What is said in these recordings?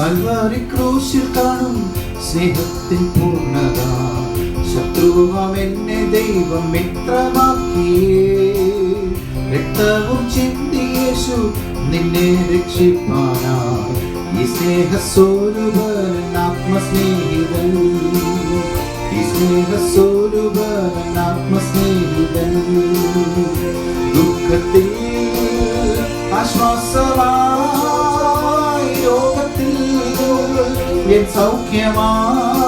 കാൽവാരി ക്രൂശിൽ കാണും സ്നേഹത്തിൻ പൂർണ്ണത. ശത്രുവാം എന്നെ ദൈവം മിത്രമാക്കിയേ. രക്തവും ചിന്തി യേശു നിന്നെ രക്ഷിപ്പാനായി. ഈ സ്നേഹസ്വരൂപൻ ആത്മസ്നേഹിതൻ, ഈ സ്നേഹസ്വരൂപൻ ആത്മസ്നേഹിതൻ. ദുഃഖത്തിൽ ആശ്വാസമായി, രോഗത്തിൽ എൻ സൗഖ്യമായി.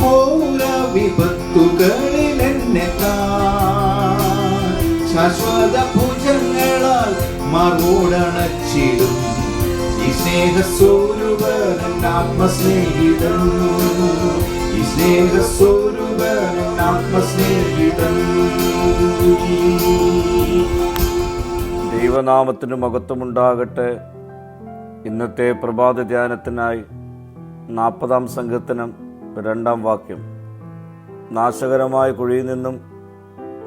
ഘോര വിപത്തുകളിൽ എന്നെ ശാശ്വത ഭുജങ്ങളാൽ മാർവോടണച്ചിടും. ഈ സ്നേഹസ്വരൂപൻ ആത്മസ്നേഹിതൻ, ഈ സ്നേഹസ്വരൂപൻ ആത്മസ്നേഹിതൻ. ദൈവനാമത്തിന് മഹത്വമുണ്ടാകട്ടെ. ഇന്നത്തെ പ്രഭാത ധ്യാനത്തിനായി 40-ാം സങ്കീർത്തനം 2-ാം വാക്യം. നാശകരമായ കുഴിയിൽ നിന്നും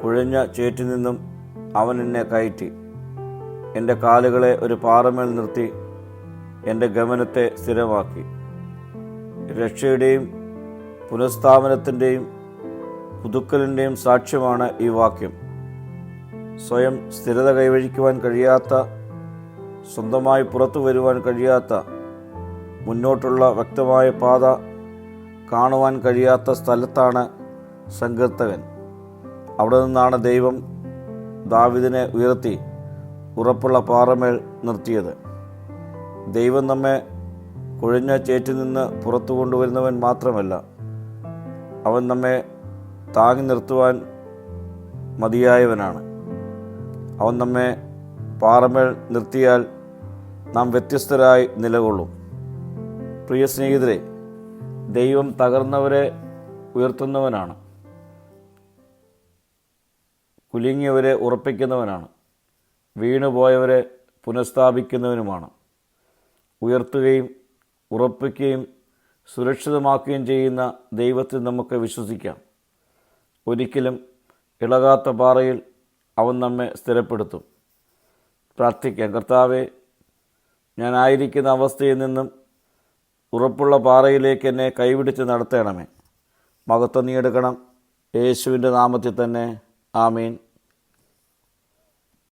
കുഴഞ്ഞ ചേറ്റിൽ നിന്നും അവൻ എന്നെ കയറ്റി. എൻ്റെ കാലുകളെ ഒരു പാറമേൽ നിർത്തി എൻ്റെ ഗമനത്തെ സ്ഥിരമാക്കി. രക്ഷയുടെയും പുനഃസ്ഥാപനത്തിൻ്റെയും പുതുക്കലിൻ്റെയും സാക്ഷ്യമാണ് ഈ വാക്യം. സ്വയം സ്ഥിരത കൈവരിക്കുവാൻ കഴിയാത്ത, സ്വന്തമായി പുറത്തു വരുവാൻ കഴിയാത്ത, മുന്നോട്ടുള്ള വ്യക്തമായ പാത കാണുവാൻ കഴിയാത്ത സ്ഥലത്താണ് സങ്കീർത്തകൻ. അവിടെ നിന്നാണ് ദൈവം ദാവീദിനെ ഉയർത്തി ഉറപ്പുള്ള പാറമേൽ നിർത്തിയത്. ദൈവം നമ്മെ കുഴഞ്ഞ ചേറ്റിൽ നിന്ന് പുറത്തു കൊണ്ടുവരുന്നവൻ മാത്രമല്ല, അവൻ നമ്മെ താങ്ങി നിർത്തുവാൻ മതിയായവനാണ്. അവൻ നമ്മെ പാറമേൽ നിർത്തിയാൽ നാം വ്യത്യസ്തരായി നിലകൊള്ളും. പ്രിയ സ്നേഹിതരെ, ദൈവം തകർന്നവരെ ഉയർത്തുന്നവനാണ്, കുലുങ്ങിയവരെ ഉറപ്പിക്കുന്നവനാണ്, വീണുപോയവരെ പുനഃസ്ഥാപിക്കുന്നവനുമാണ്. ഉയർത്തുകയും ഉറപ്പിക്കുകയും സുരക്ഷിതമാക്കുകയും ചെയ്യുന്ന ദൈവത്തിൽ നമുക്ക് വിശ്വസിക്കാം. ഒരിക്കലും ഇളകാത്ത പാറയിൽ അവൻ നമ്മെ സ്ഥിരപ്പെടുത്തും. പ്രാർത്ഥിക്കാം. കർത്താവേ, ഞാനായിരിക്കുന്ന അവസ്ഥയിൽ നിന്നും ഉറപ്പുള്ള പാറയിലേക്ക് എന്നെ കൈപിടിച്ച് നടത്തണമേ. മഹത്വം നീ എടുക്കണം. യേശുവിൻ്റെ നാമത്തിൽ തന്നെ. ആമീൻ.